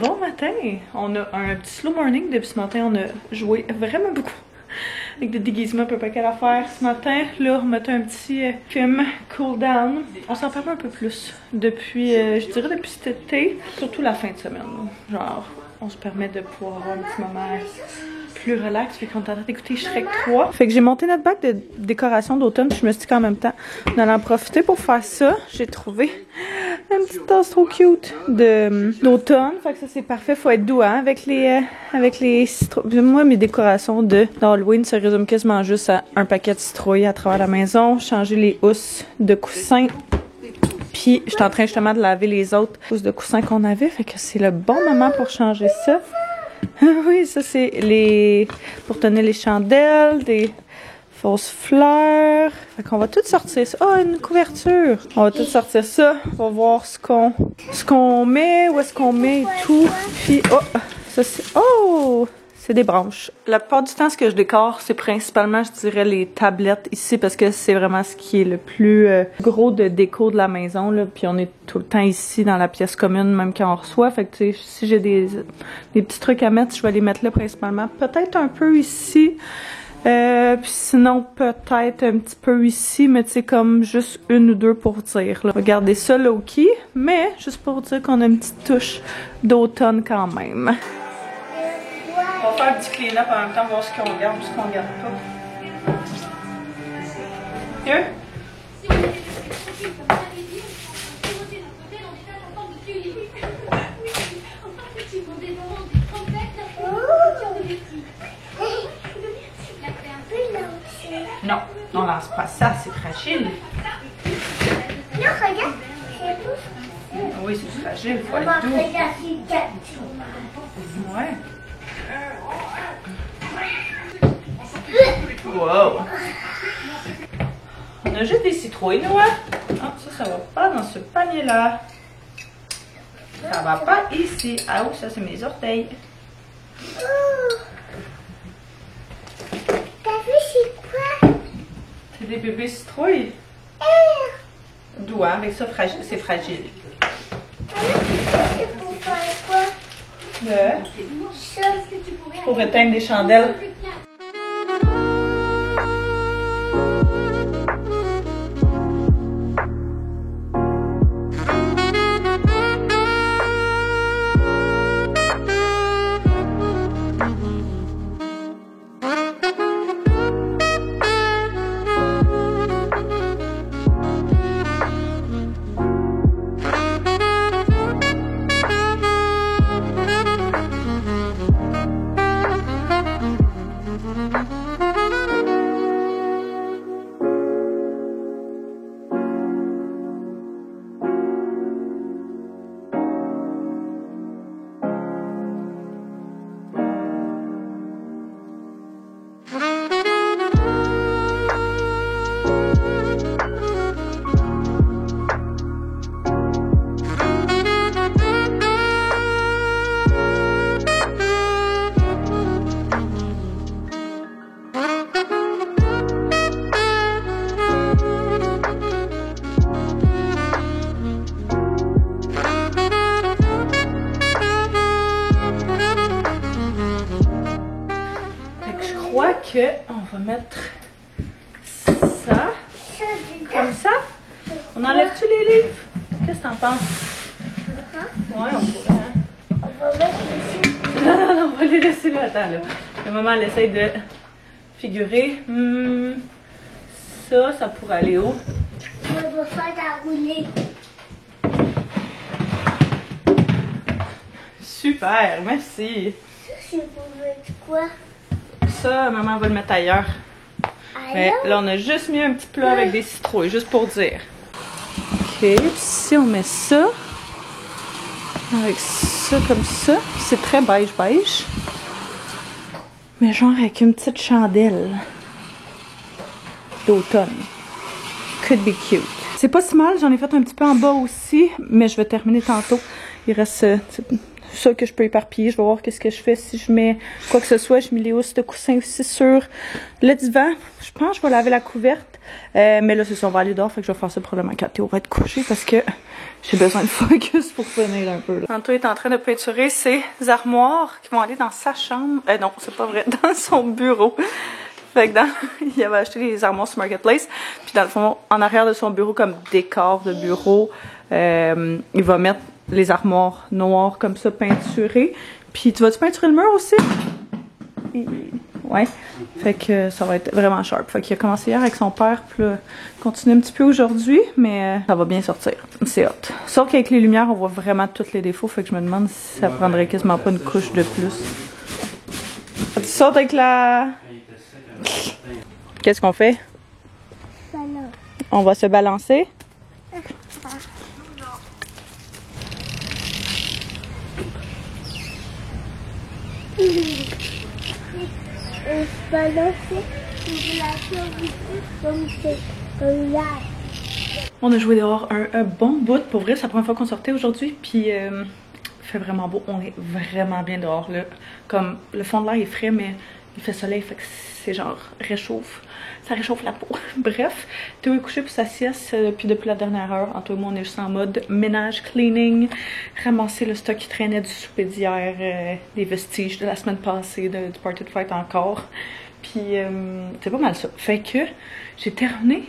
Bon matin! On a un petit slow morning depuis ce matin. On a joué vraiment beaucoup avec des déguisements, peu quelle affaire ce matin. Là, on mettait un petit film cool down. On s'en permet un peu plus depuis, je dirais depuis cet été, surtout la fin de semaine. Genre, on se permet de pouvoir avoir un petit moment plus relax, puis qu'on est en train d'écouter Shrek 3. Fait que j'ai monté notre bac de décoration d'automne, puis je me suis dit qu'en même temps, on allait en profiter pour faire ça. J'ai trouvé un petit tasse trop cute d'automne. Fait que ça c'est parfait, faut être doux hein, avec les citrouilles. Moi mes décorations d'Halloween se résument quasiment juste à un paquet de citrouilles à travers la maison, changer les housses de coussins. Puis j'étais en train justement de laver les autres housses de coussins qu'on avait, fait que c'est le bon moment pour changer ça. Oui, ça c'est pour tenir les chandelles, des fausses fleurs. Fait qu'on va tout sortir ça. Oh, une couverture! On va tout sortir ça. On va voir ce qu'on met, où est-ce qu'on met et tout. Puis, oh! Ça c'est... Oh! C'est des branches. La plupart du temps, ce que je décore, c'est principalement, je dirais, les tablettes ici parce que c'est vraiment ce qui est le plus gros de déco de la maison. Là. Puis on est tout le temps ici dans la pièce commune, même quand on reçoit. Fait que tu sais, si j'ai des petits trucs à mettre, je vais les mettre là principalement. Peut-être un peu ici. Puis sinon, peut-être un petit peu ici, mais tu sais, comme juste une ou deux pour dire. Là. Regardez ça low-key, mais juste pour dire qu'on a une petite touche d'automne quand même. On va faire un petit clean-up en même temps, voir ce qu'on garde ou ce qu'on garde pas. Mieux? Non, on lance pas ça, c'est fragile. Non, regarde, c'est tout. Oui, c'est fragile, faut être doux. Ouais. Wow! On a juste des citrouilles, nous, hein? Ah, ça va pas dans ce panier-là. Ça va pas ici. Ah, oh, ça, c'est mes orteils. T'as vu, c'est quoi? C'est des bébés citrouilles. Doux, hein? Avec ça, c'est fragile. C'est pour faire quoi? Ça, pour éteindre des chandelles. On va mettre ça, comme ça. On enlève-tu les livres? Qu'est-ce que t'en penses? Ouais, on pourrait, hein? On va mettre ici. Non, on va les laisser là. Attends, là. Le moment, elle essaye de figurer. Ça pourrait aller où? On va faire la roulée. Super, merci. Ça, c'est pour mettre quoi? Ça, maman va le mettre ailleurs. Mais là, on a juste mis un petit plat avec des citrouilles, juste pour dire. Ok, puis si on met ça, avec ça comme ça, c'est très beige. Mais genre avec une petite chandelle d'automne. Could be cute. C'est pas si mal, j'en ai fait un petit peu en bas aussi, mais je vais terminer tantôt. Il reste ça que je peux éparpiller. Je vais voir qu'est-ce que je fais si je mets quoi que ce soit. Je mets les housses de coussin aussi sur le divan. Je pense que je vais laver la couverte. Mais là, c'est ça, on va aller dehors, fait que je vais faire ça probablement quand Théo va être couché parce que j'ai besoin de focus pour finir un peu. Anto est en train de peinturer ses armoires qui vont aller dans sa chambre. Non, c'est pas vrai, dans son bureau. Fait que il avait acheté des armoires sur Marketplace. Puis dans le fond, en arrière de son bureau, comme décor de bureau, il va mettre les armoires noires comme ça, peinturées. Puis tu vas-tu peinturer le mur aussi? Ouais. Fait que ça va être vraiment sharp. Fait qu'il a commencé hier avec son père, puis là, continue un petit peu aujourd'hui, mais ça va bien sortir. C'est hot. Sauf qu'avec les lumières, on voit vraiment tous les défauts. Fait que je me demande si ça prendrait quasiment pas une couche de plus. Tu sautes avec la... Qu'est-ce qu'on fait? On va se balancer. On a joué dehors un bon bout. Pour vrai, c'est la première fois qu'on sortait aujourd'hui. Puis il fait vraiment beau. On est vraiment bien dehors là. Comme le fond de l'air est frais, mais il fait soleil, fait que c'est genre réchauffe. Ça réchauffe la peau. Bref, Théo est couché pour sa sieste depuis la dernière heure. Anto et moi, on est juste en mode ménage, cleaning, ramasser le stock qui traînait du souper d'hier, des vestiges de la semaine passée, du party de fête encore. Puis c'est pas mal ça. Fait que j'ai terminé.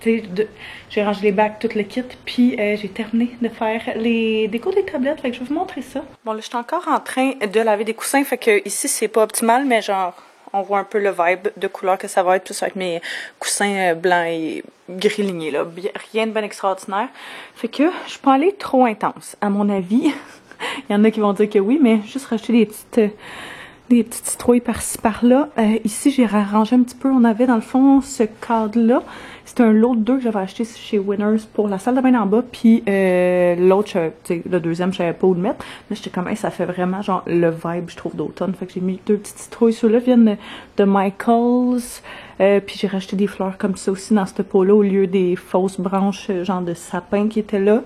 J'ai rangé les bacs, tout le kit, puis j'ai terminé de faire les décos des tablettes, fait que je vais vous montrer ça. Bon là, je suis encore en train de laver des coussins, fait que ici c'est pas optimal, mais genre on voit un peu le vibe de couleur que ça va être, puis ça va être mes coussins blancs et gris lignés là, rien de bien extraordinaire. Fait que je suis pas allée trop intense, à mon avis. Il y en a qui vont dire que oui, mais juste racheter des petites citrouilles par-ci par-là. Ici, j'ai arrangé un petit peu. On avait dans le fond ce cadre-là. C'était un lot de 2 que j'avais acheté chez Winners pour la salle de bain en bas. Puis l'autre, le deuxième, je savais pas où le mettre. Mais j'étais comme, hey, ça fait vraiment genre le vibe, je trouve, d'automne. Fait que j'ai mis 2 petites citrouilles. Ceux-là viennent de Michaels. Puis j'ai racheté des fleurs comme ça aussi dans ce pot-là au lieu des fausses branches genre de sapin qui étaient là,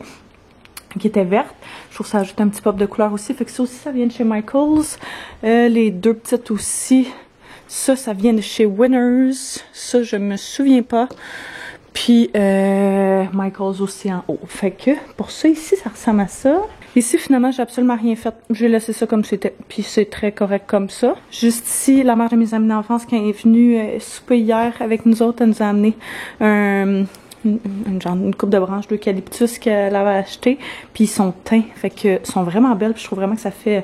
qui était verte. Je trouve que ça ajoute un petit pop de couleur aussi. Fait que ça aussi, ça vient de chez Michaels. Les 2 petites aussi. Ça vient de chez Winners. Ça, je me souviens pas. Puis, Michaels aussi en haut. Fait que, pour ça, ici, ça ressemble à ça. Ici, finalement, j'ai absolument rien fait. J'ai laissé ça comme c'était. Puis, c'est très correct comme ça. Juste ici, la mère de mes amis d'enfance, quand elle est venue souper hier avec nous autres, elle nous a amené une coupe de branches d'eucalyptus qu'elle avait acheté, puis ils sont teints, fait que sont vraiment belles, puis je trouve vraiment que ça fait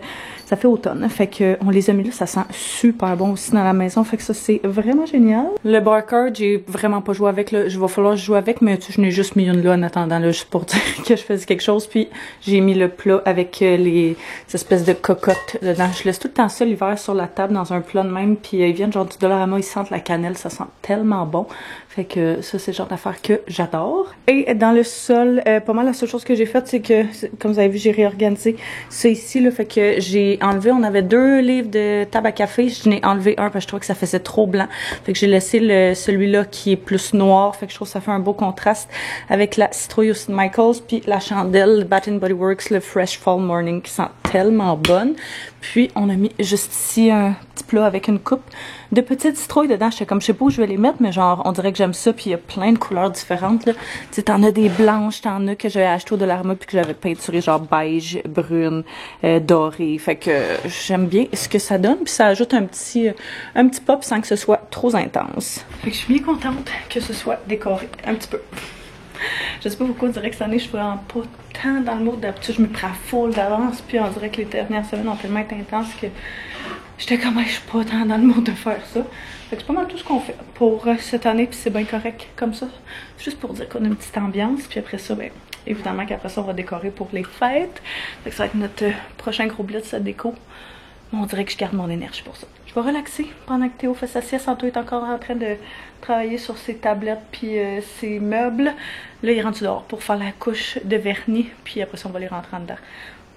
automne, fait que on les a mis là, ça sent super bon aussi dans la maison, fait que ça c'est vraiment génial. Le bar card, j'ai vraiment pas joué avec, là, il va falloir jouer avec, mais je n'ai juste mis une là en attendant, là, juste pour dire que je faisais quelque chose, puis j'ai mis le plat avec les espèces de cocottes dedans. Je laisse tout le temps ça l'hiver sur la table dans un plat de même, puis ils viennent genre du Dollarama, ils sentent la cannelle, ça sent tellement bon. Fait que ça, c'est le genre d'affaire que j'adore. Et dans le sol, pas mal la seule chose que j'ai faite, c'est que, comme vous avez vu, j'ai réorganisé ça ici, là. Fait que j'ai enlevé, on avait 2 livres de table à café. Je n'ai enlevé un parce que je trouvais que ça faisait trop blanc. Fait que j'ai laissé celui-là qui est plus noir. Fait que je trouve que ça fait un beau contraste avec la citrouille aussi de Michaels. Puis la chandelle Bath & Body Works, le Fresh Fall Morning, qui sent tellement bonne. Puis on a mis juste ici un petit plat avec une coupe de petites citrouilles dedans. J'étais comme, je sais pas où je vais les mettre, mais genre, on dirait que j'aime ça. Puis il y a plein de couleurs différentes, là. Tu sais, t'en as des blanches, t'en as que j'avais acheté au Dollarama puis que j'avais peinturé genre beige, brune, dorée. Fait que j'aime bien ce que ça donne. Puis ça ajoute un petit pop sans que ce soit trop intense. Fait que je suis bien contente que ce soit décoré un petit peu. Je sais pas pourquoi on dirait que cette année je suis vraiment pas tant dans le mood. D'habitude je me prends full d'avance, puis on dirait que les dernières semaines ont tellement été intenses que j'étais comme, je suis pas tant dans le mood de faire ça. Fait que c'est pas mal tout ce qu'on fait pour cette année, puis c'est bien correct comme ça. Juste pour dire qu'on a une petite ambiance, puis après ça, ben évidemment qu'après ça on va décorer pour les fêtes. Fait que ça va être notre prochain gros blitz à déco. On dirait que je garde mon énergie pour ça. Je vais relaxer pendant que Théo fait sa sieste. Anto est encore en train de travailler sur ses tablettes puis ses meubles. Là, il est rendu dehors pour faire la couche de vernis. Puis après ça, on va les rentrer en dedans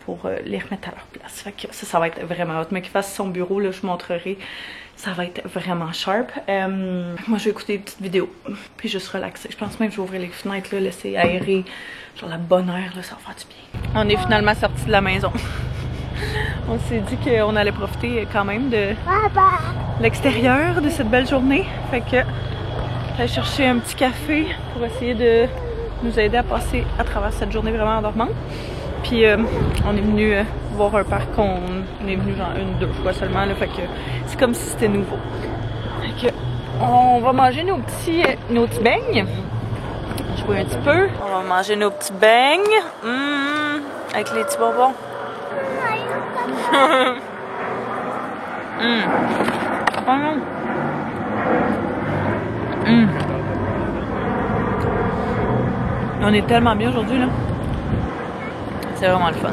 pour les remettre à leur place. Fait que ça va être vraiment hot. Mais qu'il fasse son bureau, là, je vous montrerai. Ça va être vraiment sharp. Moi, je vais écouter des petites vidéos. Puis juste relaxer. Je pense même que je vais ouvrir les fenêtres, là, laisser aérer. Genre la bonne air, là, ça va faire du bien. On est finalement sortis de la maison. On s'est dit qu'on allait profiter quand même de l'extérieur de cette belle journée. Fait que aller chercher un petit café pour essayer de nous aider à passer à travers cette journée vraiment endormante. Puis on est venu voir un parc, on est venu genre 1 ou 2 fois seulement, là, fait que c'est comme si c'était nouveau. Fait que on va manger nos petits beignes. Je bois un petit peu. On va manger nos petits beignes. Avec les petits bonbons. On est tellement bien aujourd'hui là. C'est vraiment le fun.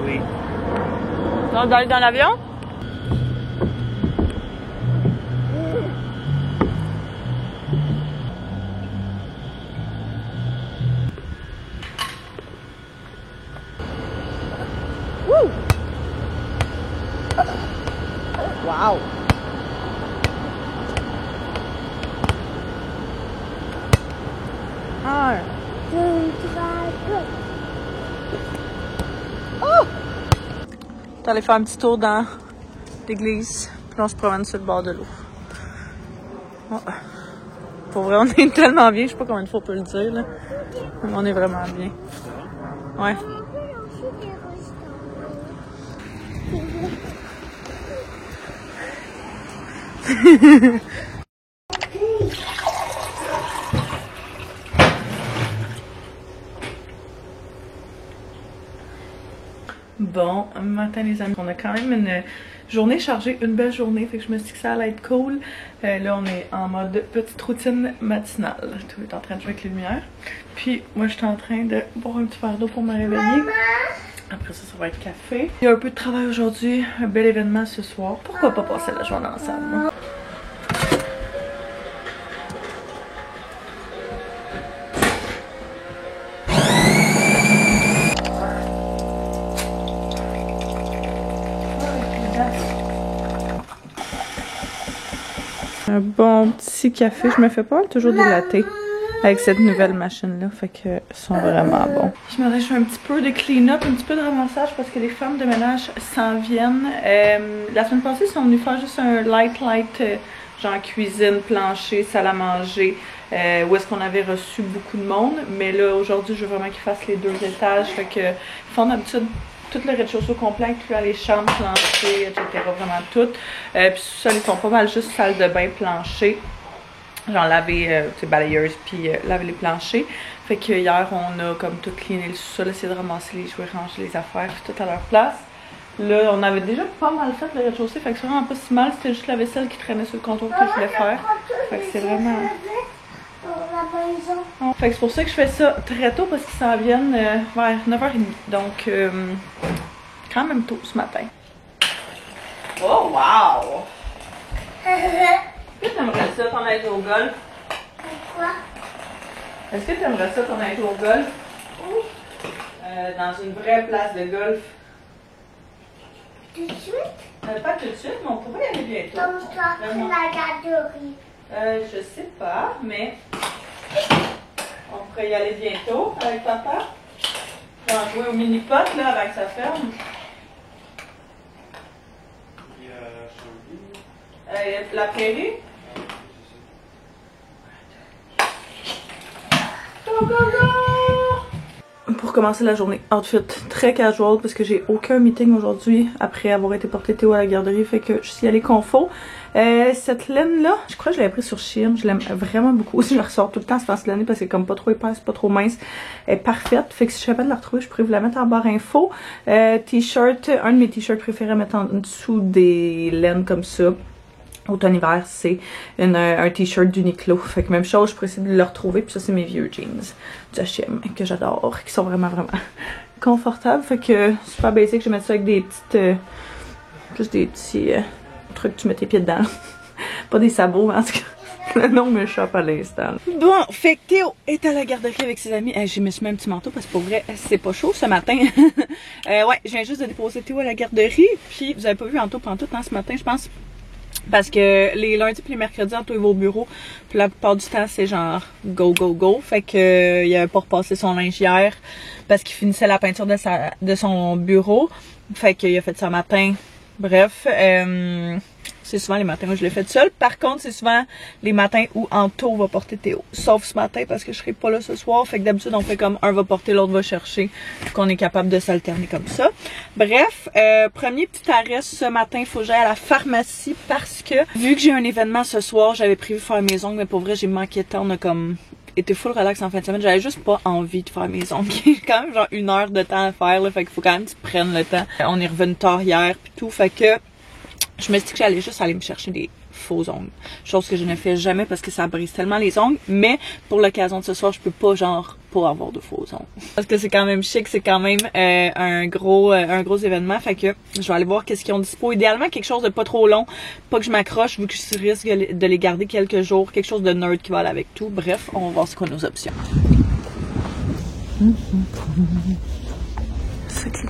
Oui. Donc d'aller dans l'avion? Wouh! Wow! Ah! Oh! T'es allé faire un petit tour dans l'église, puis on se promène sur le bord de l'eau. Oh. Pour vrai, on est tellement bien, je sais pas combien de fois on peut le dire, là. Mais on est vraiment bien. Ouais. Bon matin les amis, on a quand même une journée chargée, une belle journée, fait que je me suis dit que ça allait être cool. Là on est en mode petite routine matinale, tout est en train de jouer avec les lumières. Puis moi je suis en train de boire un petit verre d'eau pour me réveiller. Après ça, ça va être café. Il y a un peu de travail aujourd'hui, un bel événement ce soir. Pourquoi pas passer la journée ensemble? Un bon petit café. Je me fais pas toujours des lattés avec cette nouvelle machine-là. Fait que sont vraiment bons. Je me fais un petit peu de clean-up, un petit peu de ramassage parce que les femmes de ménage s'en viennent. La semaine passée, ils sont venus faire juste un light, genre cuisine, plancher, salle à manger. Où est-ce qu'on avait reçu beaucoup de monde. Mais là, aujourd'hui, je veux vraiment qu'ils fassent les 2 étages. Fait que ils font d'habitude tout le rez-de-chaussée au complet, incluant les chambres, plancher, etc. Vraiment tout. Puis ça, ils font pas mal juste salle de bain, plancher. Genre laver, balayeuse, puis laver les planchers. Fait que hier, on a comme tout cleané le sous-sol, essayé de ramasser les jouets, ranger les affaires, puis tout à leur place. Là, on avait déjà pas mal fait le rez-de-chaussée, fait que c'est vraiment pas si mal. C'était juste la vaisselle qui traînait sur le comptoir que je voulais faire. Fait que c'est vraiment... Fait que c'est pour ça que je fais ça très tôt parce qu'ils s'en viennent vers 9h30. Donc, quand même tôt ce matin. Oh, wow! Est-ce que t'aimerais ça t'en aller au golf? Pourquoi? Est-ce que t'aimerais ça t'en aller au golf? Oui. Dans une vraie place de golf? Tout de suite? Pas tout de suite, mais on pourrait y aller bientôt. Comme ça, c'est la garderie. Je sais pas, mais on pourrait y aller bientôt avec papa. On va jouer au mini-pot là avant que ça ferme. La prairie? Go, go, go! Pour commencer la journée, outfit très casual parce que j'ai aucun meeting aujourd'hui après avoir été porter Théo à la garderie, fait que je suis allée confo. Cette laine là, je crois que je l'avais prise sur Shein, je l'aime vraiment beaucoup. Je la ressors tout le temps cette laine parce qu'elle est comme pas trop épaisse, pas trop mince, elle est parfaite. Fait que si je suis capable de la retrouver, je pourrais vous la mettre en barre info. T-shirt, un de mes t-shirts préférés à mettre en dessous des laines comme ça. Automne-hiver, c'est un t-shirt d'Uniqlo. Fait que même chose, je pourrais essayer de le retrouver. Puis ça, c'est mes vieux jeans du H&M que j'adore, qui sont vraiment confortables. Fait que super basic, je vais mettre ça avec des petites... juste des petits trucs que tu mets tes pieds dedans. Pas des sabots, mais en tout cas, le nom me chope à l'instant. Bon, fait que Théo est à la garderie avec ses amis. Je me suis mis un petit manteau parce que pour vrai, c'est pas chaud ce matin. Ouais, je viens juste de déposer Théo à la garderie. Puis vous avez pas vu en tout ce matin, je pense. Parce que les lundis et les mercredis, Anto il va au bureau. Puis la plupart du temps, c'est genre go, go, go. Fait que il avait pas repassé son linge hier parce qu'il finissait la peinture de son bureau. Fait qu'il a fait ça matin. Bref, C'est souvent les matins où je le fais toute seule. Par contre, c'est souvent les matins où Anto va porter Théo. Sauf ce matin parce que je serai pas là ce soir. Fait que d'habitude, on fait comme un va porter, l'autre va chercher. Qu'on est capable de s'alterner comme ça. Bref, premier petit arrêt ce matin, il faut que j'aille à la pharmacie parce que vu que j'ai un événement ce soir, j'avais prévu faire mes ongles, mais pour vrai, j'ai manqué de temps. On a comme été full relax en fin de semaine. J'avais juste pas envie de faire mes ongles. J'ai quand même genre 1 heure de temps à faire, là. Fait qu'il faut quand même que tu prennes le temps. On est revenu tard hier pis tout. Fait que je me suis dit que j'allais juste aller me chercher des faux ongles. Chose que je ne fais jamais parce que ça brise tellement les ongles. Mais pour l'occasion de ce soir, je peux pas genre pas avoir de faux ongles. Parce que c'est quand même chic, c'est quand même un gros événement. Fait que je vais aller voir qu'est-ce qu'ils ont dispo. Idéalement, quelque chose de pas trop long. Pas que je m'accroche vu que je risque de les garder quelques jours. Quelque chose de nerd qui va aller avec tout. Bref, on va voir c'est quoi nos options. C'est cute.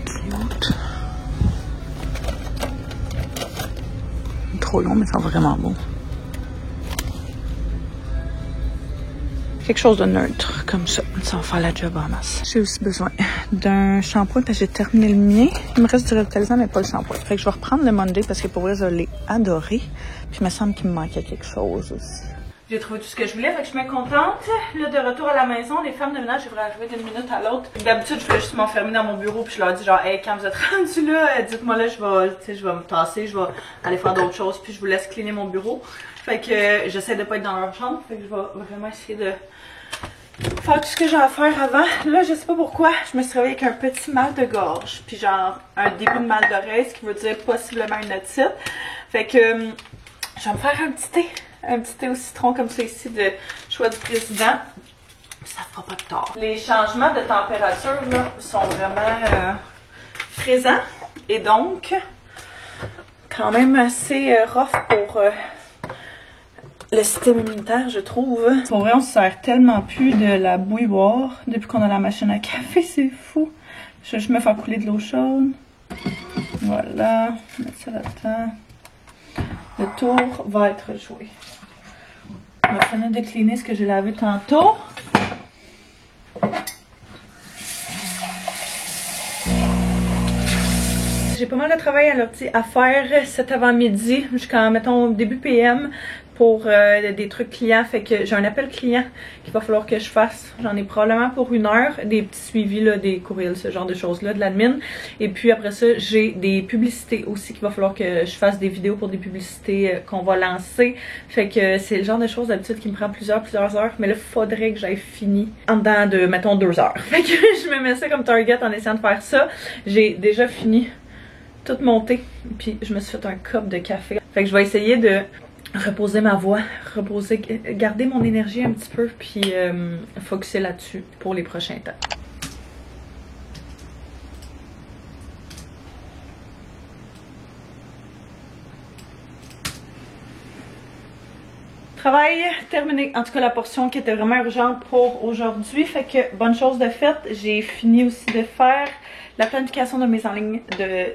Trop long, mais c'est vraiment beau. Quelque chose de neutre, comme ça. Ça va faire la job en masse. J'ai aussi besoin d'un shampoing parce que j'ai terminé le mien. Il me reste du revitalisant, mais pas le shampoing. Fait que je vais reprendre le Monday parce que pour vrai, je l'ai adoré. Puis il me semble qu'il me manquait quelque chose aussi. J'ai trouvé tout ce que je voulais, fait que je suis bien contente. Là, de retour à la maison, les femmes de ménage devraient arriver d'une minute à l'autre. D'habitude, je fais juste m'enfermer dans mon bureau puis je leur dis genre, hey, quand vous êtes rendus là, dites-moi là, je vais me tasser, je vais aller faire d'autres choses puis je vous laisse cleaner mon bureau. Fait que j'essaie de pas être dans leur chambre, fait que je vais vraiment essayer de faire tout ce que j'ai à faire avant. Là, je sais pas pourquoi, je me suis réveillée avec un petit mal de gorge puis genre un début de mal d'oreille, ce qui veut dire possiblement une otite. Fait que je vais me faire un petit thé. Un petit thé au citron comme ça ici de choix du président. Ça fera pas de tort. Les changements de température là, sont vraiment présents. Et donc, quand même assez rough pour le système immunitaire, je trouve. Pour vrai, on se sert tellement plus de la bouilloire depuis qu'on a la machine à café. C'est fou. Je vais juste me faire couler de l'eau chaude. Voilà. Mettre ça là-dedans. Le tour va être joué. On va finir de cleaner ce que j'ai lavé tantôt. J'ai pas mal de travail à faire cet avant-midi jusqu'à, mettons, début PM pour des trucs clients. Fait que j'ai un appel client qu'il va falloir que je fasse. J'en ai probablement pour 1 heure. Des petits suivis, là, des courriels, ce genre de choses-là, de l'admin. Et puis après ça, j'ai des publicités aussi qu'il va falloir que je fasse des vidéos pour des publicités qu'on va lancer. Fait que c'est le genre de choses d'habitude qui me prend plusieurs heures. Mais là, faudrait que j'aille fini en dedans de, mettons, 2 heures. Fait que je me mets ça comme target en essayant de faire ça. J'ai déjà fini tout monté. Puis je me suis fait un cup de café. Fait que je vais essayer de reposer ma voix, garder mon énergie un petit peu, puis focuser là-dessus pour les prochains temps. Travail terminé. En tout cas, la portion qui était vraiment urgente pour aujourd'hui. Fait que, bonne chose de faite. J'ai fini aussi de faire la planification de mise en ligne,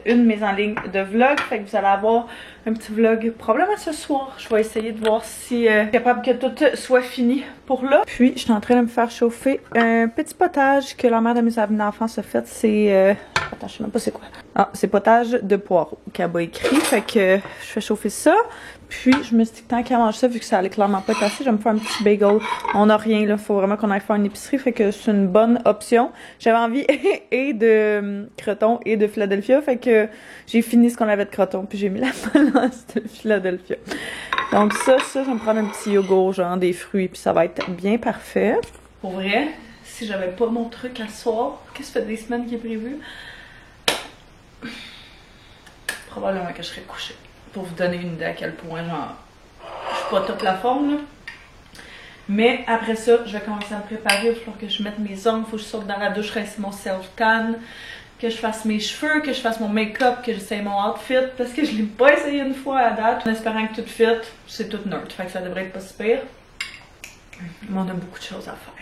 une mise en ligne de vlog. Fait que vous allez avoir un petit vlog probablement ce soir. Je vais essayer de voir si capable que tout soit fini pour là. Puis, je suis en train de me faire chauffer un petit potage que la mère de mes amis d'enfance a fait. C'est... attends, je sais même pas c'est quoi. Ah, c'est potage de poireaux qu'elle a écrit. Fait que je fais chauffer ça. Puis, je me suis dit que tant qu'à manger ça, vu que ça allait clairement pas être assez, je vais me faire un petit bagel. On n'a rien, là. Faut vraiment qu'on aille faire une épicerie. Fait que c'est une bonne option. J'avais envie et de croton et de Philadelphia. Fait que j'ai fini ce qu'on avait de croton. Puis, j'ai mis la balance de Philadelphia. Donc, ça, je vais me prendre un petit yogourt, genre des fruits. Puis, ça va être bien parfait. Pour vrai, si j'avais pas mon truc à soir, qu'est-ce que ça fait des semaines qui est prévu? Probablement que je serais couchée. Pour vous donner une idée à quel point, genre, je suis pas toute la forme, là. Mais après ça, je vais commencer à me préparer. Il va falloir que je mette mes ongles, il faut que je sorte dans la douche, rincer mon self-tan, que je fasse mes cheveux, que je fasse mon make-up, que j'essaye mon outfit, parce que je l'ai pas essayé une fois à date. En espérant que tout fit, c'est tout neutre, fait que ça devrait être pas si pire. Mais on a beaucoup de choses à faire.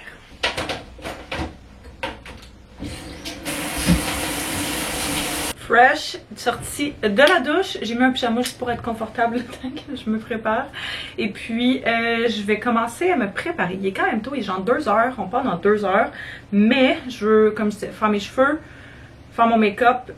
Fresh, sortie de la douche. J'ai mis un pyjama juste pour être confortable le temps que je me prépare. Et puis, je vais commencer à me préparer. Il est quand même tôt, il est genre 2 heures. On part dans 2 heures. Mais je veux, comme je disais, faire mes cheveux, faire mon make-up,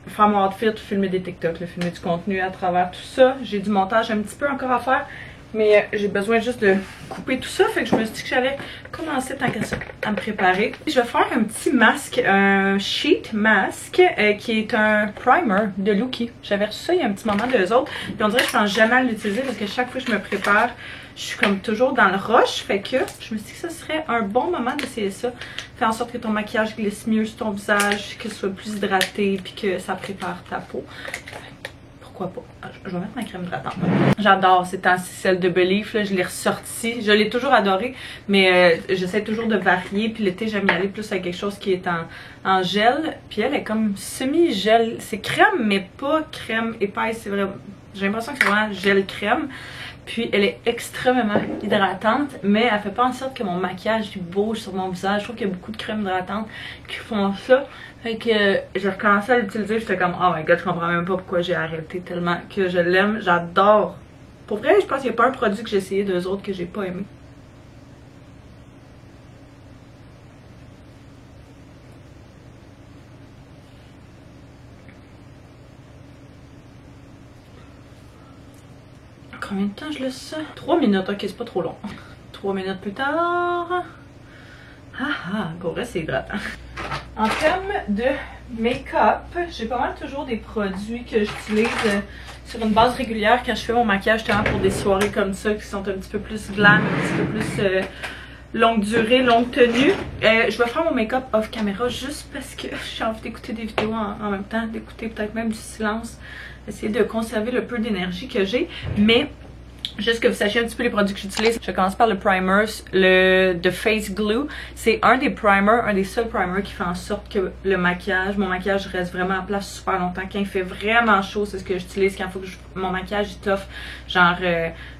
faire mon outfit, filmer des TikTok, là, filmer du contenu à travers tout ça. J'ai du montage un petit peu encore à faire, mais j'ai besoin juste de couper tout ça. Fait que je me suis dit que j'allais commencer tant qu'à ça à me préparer. Je vais faire un petit masque, un sheet mask qui est un primer de Lookie. J'avais reçu ça il y a un petit moment d'eux autres. Puis on dirait que je pense jamais à l'utiliser parce que chaque fois que je me prépare, je suis comme toujours dans le rush. Fait que je me suis dit que ce serait un bon moment d'essayer ça. Faire en sorte que ton maquillage glisse mieux sur ton visage, que ce soit plus hydraté puis que ça prépare ta peau. Pourquoi pas? Je vais mettre ma crème hydratante. J'adore ces temps-ci, celle de Belief, là, je l'ai ressortie. Je l'ai toujours adorée, mais j'essaie toujours de varier. Puis l'été, j'aime y aller plus avec quelque chose qui est en gel. Puis elle est comme semi-gel. C'est crème, mais pas crème épaisse. C'est vraiment... J'ai l'impression que c'est vraiment gel-crème. Puis elle est extrêmement hydratante, mais elle fait pas en sorte que mon maquillage bouge sur mon visage. Je trouve qu'il y a beaucoup de crèmes hydratantes qui font ça. Fait que j'ai recommencé à l'utiliser, j'étais comme oh my god, je comprends même pas pourquoi j'ai arrêté tellement que je l'aime. J'adore. Pour vrai, je pense qu'il n'y a pas un produit que j'ai essayé d'eux autres que j'ai pas aimé. Combien de temps je laisse ça? 3 minutes, ok, c'est pas trop long. 3 minutes plus tard. Pour vrai, c'est hydratant. En termes de make-up, j'ai pas mal toujours des produits que j'utilise sur une base régulière quand je fais mon maquillage, justement pour des soirées comme ça qui sont un petit peu plus glam, un petit peu plus longue durée, longue tenue. Je vais faire mon make-up off caméra juste parce que j'ai envie d'écouter des vidéos en même temps, d'écouter peut-être même du silence, essayer de conserver le peu d'énergie que j'ai, mais juste que vous sachiez un petit peu les produits que j'utilise. Je commence par le primer, le de Face Glue. C'est un des primers, un des seuls primers qui fait en sorte que le maquillage, mon maquillage reste vraiment en place super longtemps. Quand il fait vraiment chaud, c'est ce que j'utilise. Quand il faut que mon maquillage étoffe, genre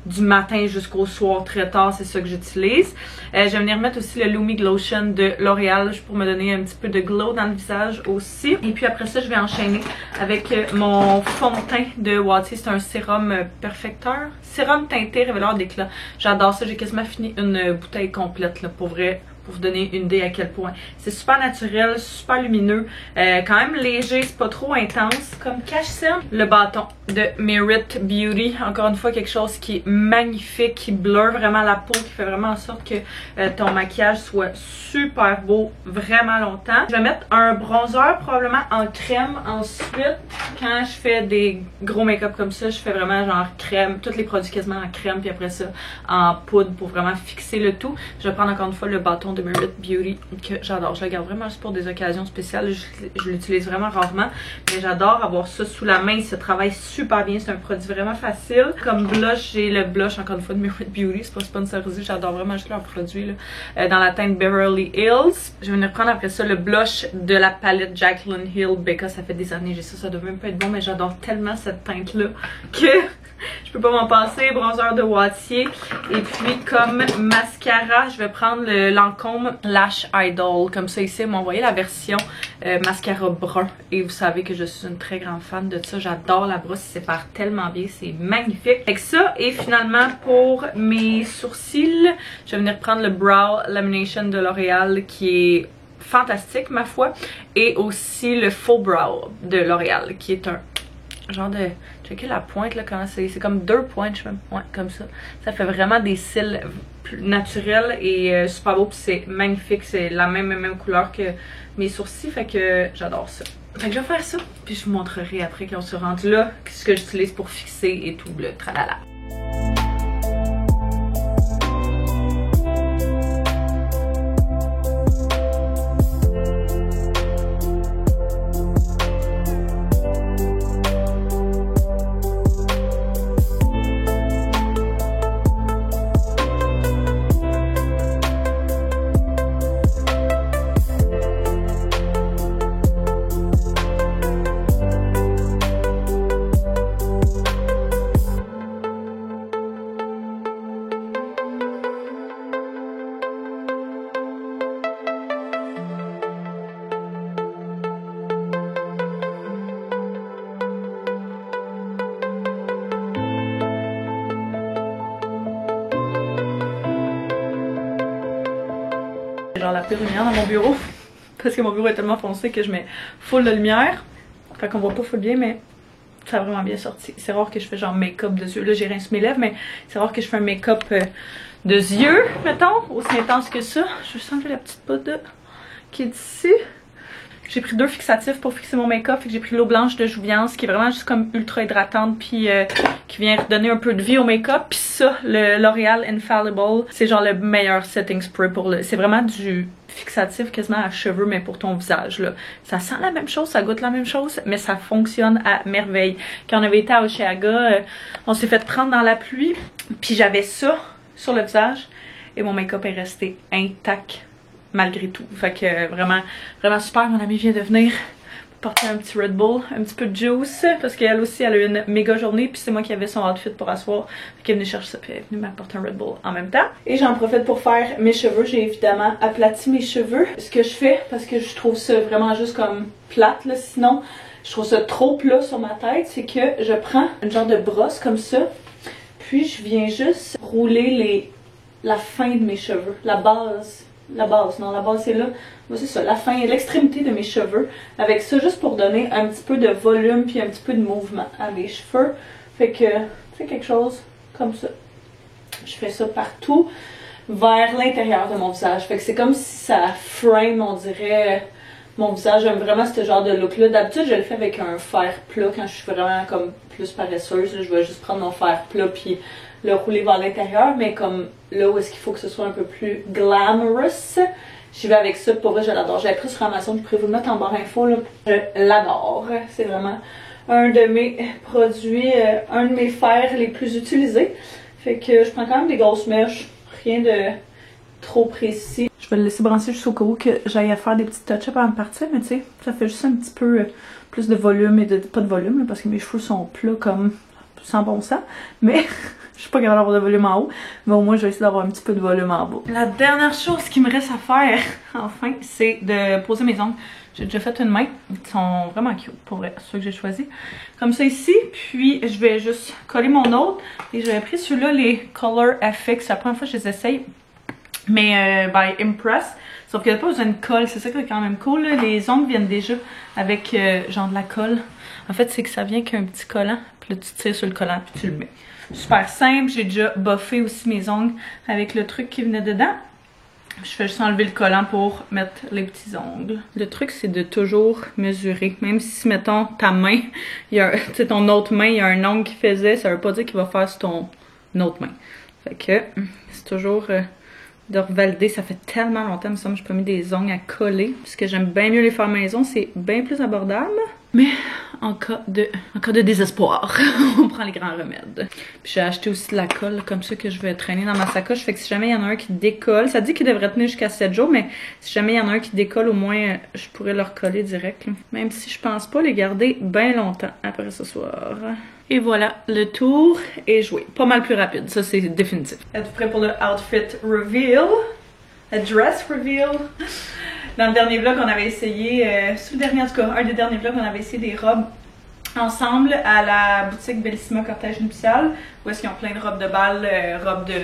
du matin jusqu'au soir très tard, c'est ça que j'utilise. Je vais venir mettre aussi le Lumi Glotion de L'Oréal pour me donner un petit peu de glow dans le visage aussi. Et puis après ça, je vais enchaîner avec mon fond de teint de Wattier. C'est un sérum perfecteur. Sérum teinté révélateur d'éclat. J'adore ça. J'ai quasiment fini une bouteille complète là, pour vrai. Pour vous donner une idée à quel point. C'est super naturel, super lumineux, quand même léger, c'est pas trop intense. Comme cache-cerne, le bâton de Merit Beauty. Encore une fois, quelque chose qui est magnifique, qui blur vraiment la peau, qui fait vraiment en sorte que ton maquillage soit super beau vraiment longtemps. Je vais mettre un bronzer probablement en crème. Ensuite, quand je fais des gros make-up comme ça, je fais vraiment genre crème, tous les produits quasiment en crème, puis après ça en poudre pour vraiment fixer le tout. Je vais prendre encore une fois le bâton de Merit Beauty que j'adore. Je le garde vraiment juste pour des occasions spéciales. Je l'utilise vraiment rarement, mais j'adore avoir ça sous la main. Ça travaille super bien. C'est un produit vraiment facile. Comme blush, j'ai le blush encore une fois de Merit Beauty. C'est pas sponsorisé. J'adore vraiment juste leurs produits là. Dans la teinte Beverly Hills. Je vais venir prendre après ça le blush de la palette Jaclyn Hill Becca. Ça fait des années j'ai ça. Ça doit même pas être bon, mais j'adore tellement cette teinte là que je peux pas m'en passer. Bronzer de Wattier. Et puis comme mascara, je vais prendre le Lancôme Lash Idol. Comme ça ici, ils m'ont envoyé la version mascara brun. Et vous savez que je suis une très grande fan de ça. J'adore la brosse, il sépare tellement bien. C'est magnifique. Avec ça, et finalement pour mes sourcils, je vais venir prendre le Brow Lamination de L'Oréal qui est fantastique ma foi. Et aussi le Faux Brow de L'Oréal qui est un genre de... Checkez la pointe là, comment c'est comme 2 pointes, je sais même. Ouais, comme ça. Ça fait vraiment des cils plus naturels et super beau. Puis c'est magnifique. C'est la même couleur que mes sourcils. Fait que j'adore ça. Fait que je vais faire ça. Puis je vous montrerai après quand on se rend là ce que j'utilise pour fixer et tout le tralala. Genre la pire lumière dans mon bureau parce que mon bureau est tellement foncé que je mets full de lumière. Fait qu'on voit pas full bien, mais ça a vraiment bien sorti. C'est rare que je fais genre make-up de yeux. Là, j'ai rincé mes lèvres, mais c'est rare que je fais un make-up de yeux, mettons, aussi intense que ça. Je vais juste enlever la petite poudre qui est ici. J'ai pris 2 fixatifs pour fixer mon make-up. J'ai pris l'eau blanche de Jouviance qui est vraiment juste comme ultra hydratante puis qui vient redonner un peu de vie au make-up. Puis ça, le L'Oréal Infallible, c'est genre le meilleur setting spray pour le... C'est vraiment du fixatif quasiment à cheveux mais pour ton visage là. Ça sent la même chose, ça goûte la même chose, mais ça fonctionne à merveille. Quand on avait été à Oshéaga, on s'est fait prendre dans la pluie. Puis j'avais ça sur le visage et mon make-up est resté intact. Malgré tout. Fait que vraiment super. Mon amie vient de venir porter un petit Red Bull, un petit peu de juice, parce qu'elle aussi, elle a eu une méga journée, puis c'est moi qui avais son outfit pour asseoir. Fait qu'elle est venue chercher ça, puis elle est venue m'apporter un Red Bull en même temps. Et j'en profite pour faire mes cheveux. J'ai évidemment aplati mes cheveux. Ce que je fais, parce que je trouve ça vraiment juste comme plate, là, sinon, je trouve ça trop plat sur ma tête, c'est que je prends une genre de brosse comme ça, puis je viens juste rouler la fin de mes cheveux, la base c'est là. C'est ça, la fin, l'extrémité de mes cheveux. Avec ça, juste pour donner un petit peu de volume puis un petit peu de mouvement à mes cheveux. Fait que, c'est quelque chose comme ça. Je fais ça partout vers l'intérieur de mon visage. Fait que c'est comme si ça frame, on dirait, mon visage. J'aime vraiment ce genre de look-là. D'habitude, je le fais avec un fer plat quand je suis vraiment comme plus paresseuse. Là, je vais juste prendre mon fer plat puis le rouler vers l'intérieur, mais comme là où est-ce qu'il faut que ce soit un peu plus glamorous, j'y vais avec ça. Pour vrai, je l'adore. J'avais pris sur Amazon, je pourrais vous le mettre en barre info, là. Je l'adore. C'est vraiment un de mes produits, un de mes fers les plus utilisés. Fait que je prends quand même des grosses mèches, rien de trop précis. Je vais le laisser brancher jusqu'au cas où que j'aille à faire des petits touch-ups avant de partir, mais tu sais, ça fait juste un petit peu plus de volume et pas de volume, là, parce que mes cheveux sont plats comme sans bon sens, mais je suis pas capable d'avoir de volume en haut, mais au moins je vais essayer d'avoir un petit peu de volume en bas. La dernière chose qui me reste à faire, enfin, c'est de poser mes ongles. J'ai déjà fait une main, ils sont vraiment cute, pour vrai, c'est ceux que j'ai choisi. Comme ça ici, puis je vais juste coller mon autre, et j'avais pris celui-là, les Color FX, c'est la première fois que je les essaye, mais by Impress. Sauf qu'il n'y a pas besoin de colle, c'est ça qui est quand même cool, là. Les ongles viennent déjà avec genre de la colle. En fait, c'est que ça vient qu'un petit collant, puis là tu tires sur le collant, puis tu le mets. Super simple, j'ai déjà buffé aussi mes ongles avec le truc qui venait dedans. Je fais juste enlever le collant pour mettre les petits ongles. Le truc, c'est de toujours mesurer. Même si, mettons, ta main, il y a ton autre main, il y a un ongle qui faisait, ça veut pas dire qu'il va faire sur ton autre main. Fait que c'est toujours de revalider. Ça fait tellement longtemps, que je n'ai pas mis des ongles à coller. Parce que j'aime bien mieux les faire maison, c'est bien plus abordable. Mais en cas de désespoir, on prend les grands remèdes. Puis j'ai acheté aussi de la colle comme ça que je vais traîner dans ma sacoche. Fait que si jamais il y en a un qui décolle, ça dit qu'il devrait tenir jusqu'à 7 jours, mais si jamais il y en a un qui décolle, au moins je pourrais le recoller direct. Là. Même si je pense pas les garder bien longtemps après ce soir. Et voilà, le tour est joué. Pas mal plus rapide, ça c'est définitif. Êtes-vous prêts pour le outfit reveal? Le dress reveal? Dans le dernier vlog, on avait essayé, c'est le dernier en tout cas, un des derniers vlogs, on avait essayé des robes ensemble à la boutique Bellissima Cortège Nuptial, où est-ce qu'ils ont plein de robes de bal, robes de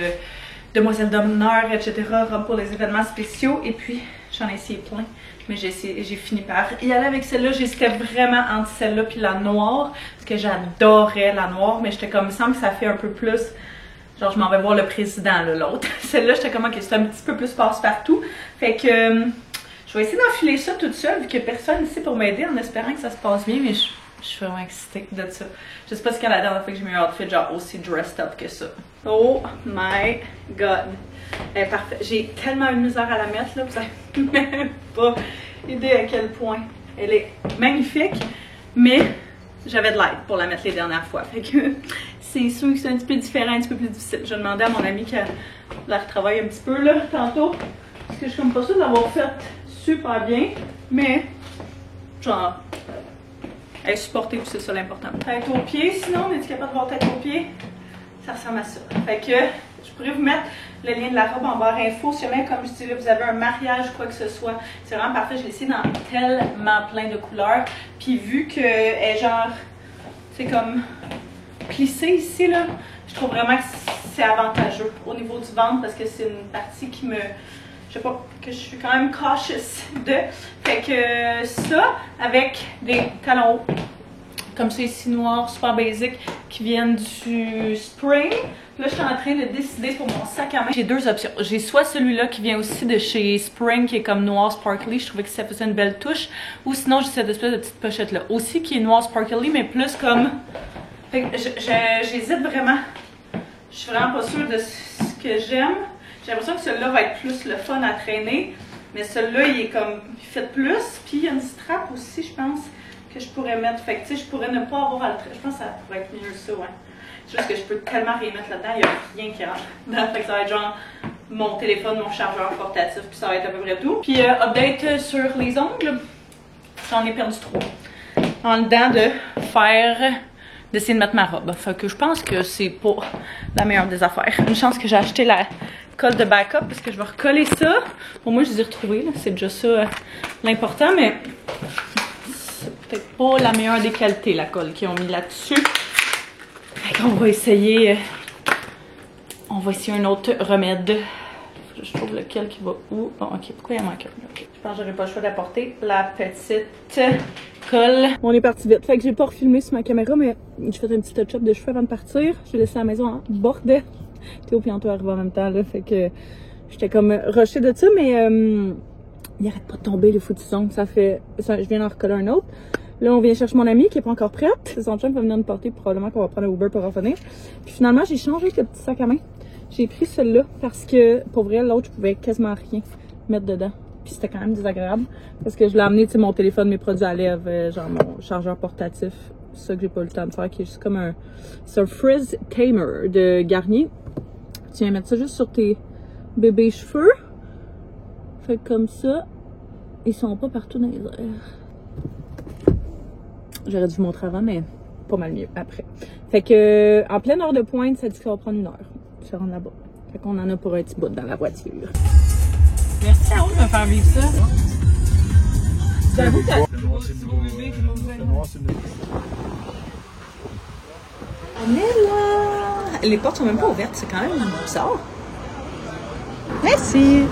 demoiselles d'honneur, etc., robes pour les événements spéciaux, et puis j'en ai essayé plein, mais j'ai fini par y aller avec celle-là. J'hésitais vraiment entre celle-là puis la noire, parce que j'adorais la noire, mais j'étais comme, il me semble que ça fait un peu plus... Genre, je m'en vais voir le président, l'autre. Celle-là, j'étais comme, ok, c'est un petit peu plus passe-partout. Fait que je vais essayer d'enfiler ça toute seule, vu qu'il n'y a personne ici pour m'aider, en espérant que ça se passe bien, mais je suis vraiment excitée de ça. Je sais pas si c'est la dernière fois que j'ai mis un outfit genre aussi dressed up que ça. Oh my god. Elle est parfaite. J'ai tellement eu de misère à la mettre, là, vous avez même pas idée à quel point. Elle est magnifique, mais j'avais de l'aide pour la mettre les dernières fois. Fait que c'est sûr que c'est un petit peu différent, un petit peu plus difficile. Je demandais à mon amie qu'elle la retravaille un petit peu là, tantôt. Parce que je suis comme pas sûre de l'avoir faite super bien. Mais, genre, elle est supportée, c'est ça l'important. Tête aux pieds, sinon, on est capable de voir tête aux pieds? Ça ressemble à ça. Fait que je pourrais vous mettre le lien de la robe en barre info. Si jamais, comme je dis là, vous avez un mariage ou quoi que ce soit, c'est vraiment parfait. Je l'ai essayé dans tellement plein de couleurs. Puis vu qu'elle est genre, c'est comme plissée ici, là, je trouve vraiment que c'est avantageux au niveau du ventre parce que c'est une partie qui me... je sais pas, que je suis quand même cautious de. Fait que ça, avec des talons hauts, comme ça ici, noirs, super basic, qui viennent du Spring. Là, je suis en train de décider pour mon sac à main. J'ai deux options. J'ai soit celui-là qui vient aussi de chez Spring, qui est comme noir sparkly. Je trouvais que ça faisait une belle touche. Ou sinon, j'ai cette espèce de petite pochette-là. Aussi, qui est noir sparkly, mais plus comme... Fait que j'hésite vraiment. Je suis vraiment pas sûre de ce que j'aime. J'ai l'impression que celui-là va être plus le fun à traîner. Mais celui-là, il est comme... Il fait plus. Puis, il y a une strap aussi, je pense, que je pourrais mettre. Fait que, tu sais, je pourrais ne pas avoir à le traîner. Je pense que ça pourrait être mieux, ça, ouais. C'est juste que je peux tellement rien mettre là-dedans, il n'y a rien qui rentre dedans. Fait que ça va être genre mon téléphone, mon chargeur portatif, puis ça va être à peu près tout. Puis update sur les ongles, j'en ai perdu 3. En dedans d'essayer de mettre ma robe. Fait que je pense que c'est pas la meilleure des affaires. Une chance que j'ai acheté la colle de backup parce que je vais recoller ça. Bon, moi je les ai retrouvés, c'est déjà ça l'important, mais c'est peut-être pas la meilleure des qualités, la colle qu'ils ont mis là-dessus. On va essayer un autre remède. Je trouve lequel qui va où. Bon, ok, pourquoi il y a manqué? Okay. Je pense que j'aurais pas le choix d'apporter la petite colle. On est parti vite. Fait que j'ai pas refilmé sur ma caméra, mais j'ai fait un petit touch-up de cheveux avant de partir. J'ai laissé la maison en bordel. Théo et Anto arrivent en même temps, là. Fait que j'étais comme rushée de ça, mais il arrête pas de tomber, les foutus ongles. Je viens d'en recoller un autre. Là, on vient chercher mon amie qui est pas encore prête. Son chum va venir nous porter, probablement qu'on va prendre un Uber pour revenir. Puis finalement, j'ai changé le petit sac à main. J'ai pris celui-là parce que, pour vrai, l'autre, je pouvais quasiment rien mettre dedans. Puis c'était quand même désagréable. Parce que je l'ai amené, tu sais, mon téléphone, mes produits à lèvres, genre mon chargeur portatif. C'est ça que j'ai pas eu le temps de faire, qui est juste comme un... C'est un Frizz Tamer de Garnier. Tu viens mettre ça juste sur tes bébés cheveux. Fait que comme ça, ils sont pas partout dans les airs. J'aurais dû vous montrer avant, mais pas mal mieux après. Fait que, en pleine heure de pointe, ça dit que ça va prendre 1 heure. Je rentre là-bas. Fait qu'on en a pour un petit bout dans la voiture. Merci à vous de me faire vivre ça. J'avoue que on est là! Les portes sont même pas ouvertes, c'est quand même bizarre. Merci!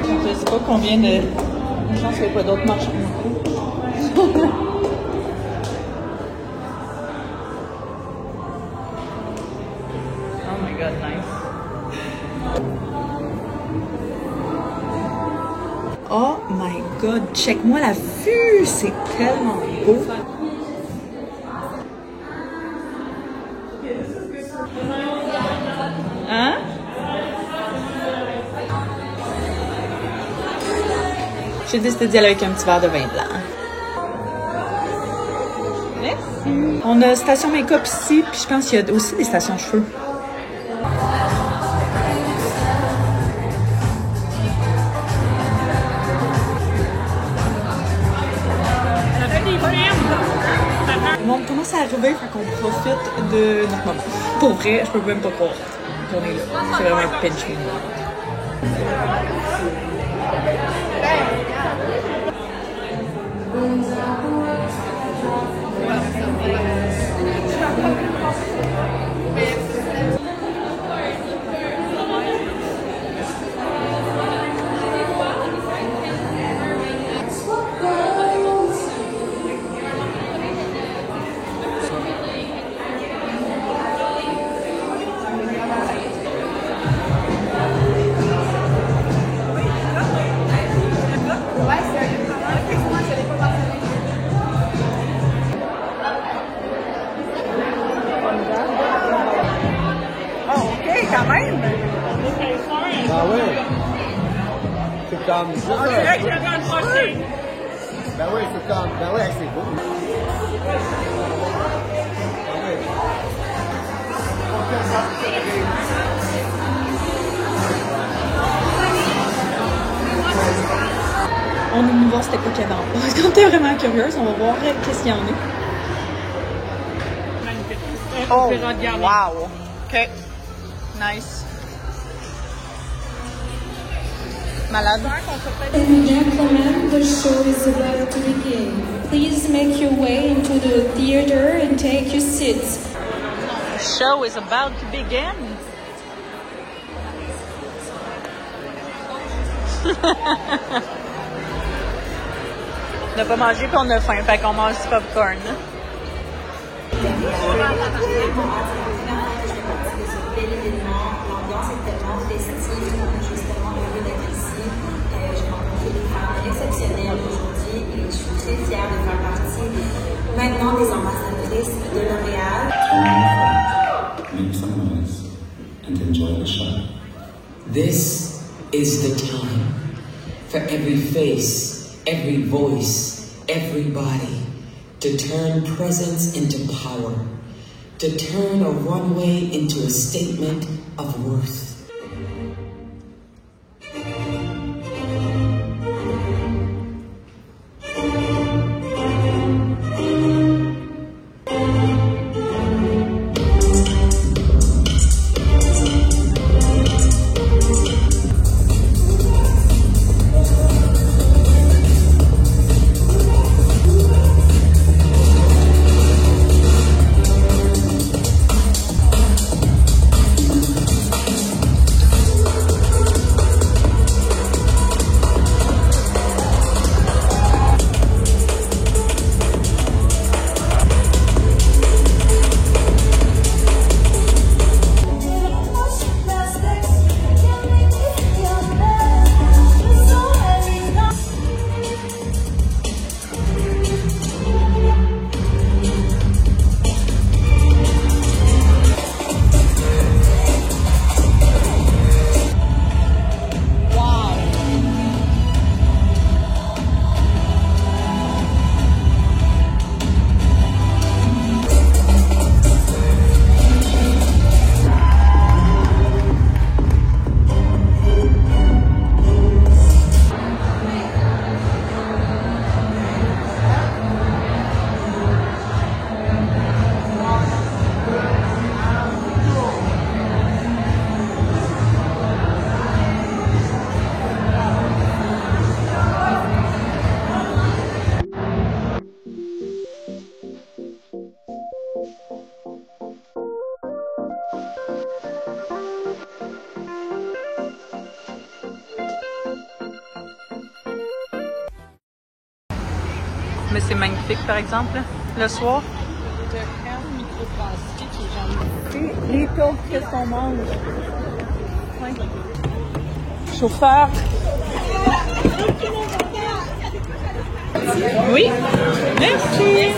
Je sais pas combien de... Je pense qu'il n'y a pas d'autres marchands. Oh my god, nice. Oh my god, check-moi la vue, c'est tellement beau. Hein? J'ai décidé d'y aller avec un petit verre de vin blanc. Merci. On a station make-up ici, puis je pense qu'il y a aussi des stations cheveux. Le monde commence à arriver, fait qu'on profite de notre moment. Pour vrai, je peux même pas croire qu'on est là. C'est vraiment un pinch me. Ah ouais. C'est comme... On dirait qu'il y avait un prochain. Ben oui, c'est comme... Ben ouais, c'est beau. On est venu voir c'était quoi qu'il y avait en bas. Quand t'es vraiment curieuse, on va voir qu'est-ce qu'il y en a. Oh, wow. OK. Nice. Malade. Ladies and gentlemen, the show is about to begin. Please make your way into the theater and take your seats. The show is about to begin. On n'a pas mangé puis on a faim, fait qu'on mange du popcorn. L'ambiance est tellement festive, je suis tellement heureux d'être ici. J'ai rencontré des femmes exceptionnelles aujourd'hui et je suis très fière de faire partie maintenant des ambassadrices de L'Oréal. Make some noise and enjoy the show. This is the time for every face, every voice, every body to turn presence into power, to turn a runway into a statement of worth. Mais c'est magnifique, par exemple, le soir. De crème microplastique et j'en Les taux, qu'est-ce qu'on mange? Ouais. Chauffeur. Oui. Merci.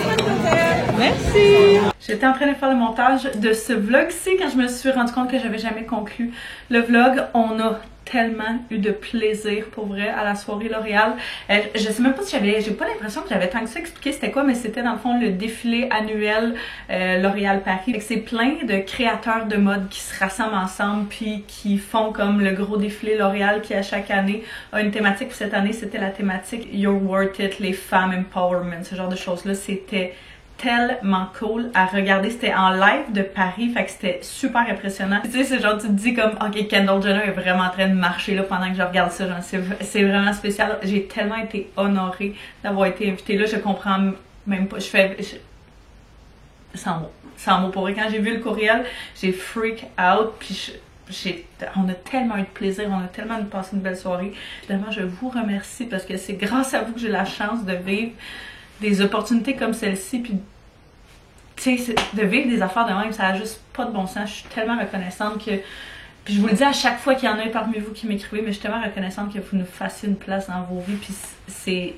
Merci. J'étais en train de faire le montage de ce vlog-ci quand je me suis rendu compte que j'avais jamais conclu le vlog. On a tellement eu de plaisir pour vrai à la soirée L'Oréal. Je sais même pas si j'ai pas l'impression que j'avais tant que ça expliqué c'était quoi, mais c'était dans le fond le défilé annuel L'Oréal Paris. C'est plein de créateurs de mode qui se rassemblent ensemble puis qui font comme le gros défilé L'Oréal qui à chaque année a une thématique. Puis cette année c'était la thématique You're Worth It, les femmes empowerment, ce genre de choses là. C'était tellement cool à regarder, c'était en live de Paris, fait que c'était super impressionnant. Tu sais, c'est genre tu te dis comme ok, Kendall Jenner est vraiment en train de marcher là pendant que je regarde ça, genre c'est vraiment spécial. J'ai tellement été honorée d'avoir été invitée là, je comprends même pas, sans mots pour vrai. Quand j'ai vu le courriel, j'ai freak out, puis on a tellement eu de plaisir, on a tellement passé une belle soirée. Évidemment, je vous remercie parce que c'est grâce à vous que j'ai la chance de vivre des opportunités comme celle-ci, puis tu sais, de vivre des affaires de même, ça a juste pas de bon sens. Je suis tellement reconnaissante que, puis je vous le dis à chaque fois qu'il y en a un parmi vous qui m'écrivez, mais je suis tellement reconnaissante que vous nous fassiez une place dans vos vies, puis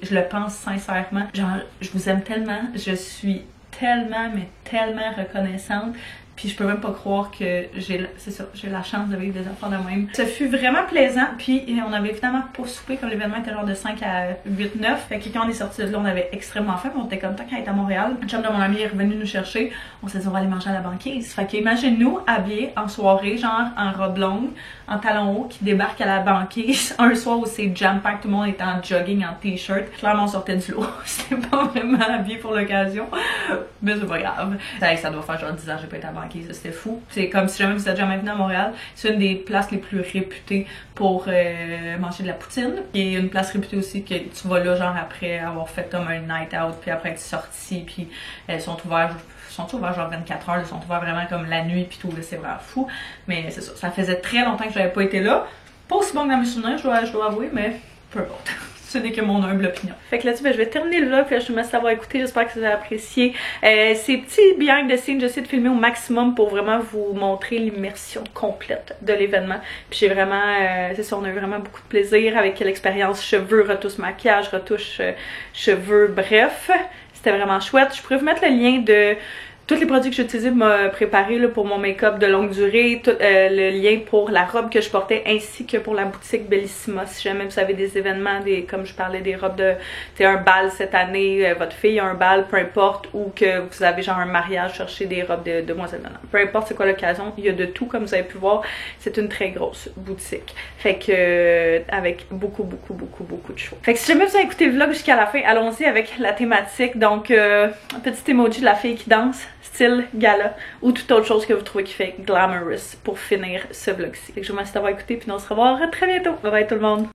je le pense sincèrement, genre je vous aime tellement, je suis tellement mais tellement reconnaissante. Puis je peux même pas croire que j'ai la chance de vivre des affaires de même. Ça fut vraiment plaisant, puis on avait évidemment pas soupé, comme l'événement était genre de 5 à 8, 9. Fait que quand on est sorti de là, on avait extrêmement faim, on était comme tant qu'à être à Montréal. Le chum de mon ami est revenu nous chercher, on s'est dit on va aller manger à la banquise. Fait que imagine-nous habillés en soirée, genre en robe longue, en talons hauts, qui débarquent à la banquise un soir où c'est jam-pack, tout le monde était en jogging, en t-shirt. Clairement on sortait du lot, c'était pas vraiment habillé pour l'occasion, mais c'est pas grave. Ça doit faire genre 10 ans que j'ai pas été à la banquise. C'était fou. C'est comme si jamais vous êtes jamais venu à Montréal. C'est une des places les plus réputées pour manger de la poutine. Et une place réputée aussi que tu vas là genre après avoir fait comme un night out, puis après être sorti, puis elles sont ouvertes genre 24 heures, ils sont ouverts vraiment comme la nuit puis tout, c'est vraiment fou. Mais c'est ça, ça faisait très longtemps que j'avais pas été là. Pas aussi bon que dans mes souvenirs, je dois avouer, mais peu importe. Ce n'est que mon humble opinion. Fait que là-dessus, je vais terminer le vlog. Puis là, je vous remercie d'avoir écouté. J'espère que vous avez apprécié. Ces petits behind the scenes, j'essaie de filmer au maximum pour vraiment vous montrer l'immersion complète de l'événement. Puis j'ai vraiment, c'est ça, on a eu vraiment beaucoup de plaisir avec l'expérience cheveux, retouche maquillage, retouche cheveux, bref. C'était vraiment chouette. Je pourrais vous mettre le lien de tous les produits que j'ai utilisés pour me préparer là, pour mon make-up de longue durée, le lien pour la robe que je portais ainsi que pour la boutique Bellissima. Si jamais vous avez des événements, comme je parlais des robes de, un bal cette année, votre fille a un bal, peu importe, ou que vous avez genre un mariage, cherchez des robes de demoiselles de peu importe c'est quoi l'occasion, il y a de tout comme vous avez pu voir. C'est une très grosse boutique. Fait que avec beaucoup de choix. Fait que si jamais vous avez écouté le vlog jusqu'à la fin, allons-y avec la thématique. Donc un petit emoji de la fille qui danse, style gala, ou toute autre chose que vous trouvez qui fait glamorous pour finir ce vlog-ci. Fait que je vous remercie d'avoir écouté, puis on se revoit très bientôt. Bye bye tout le monde!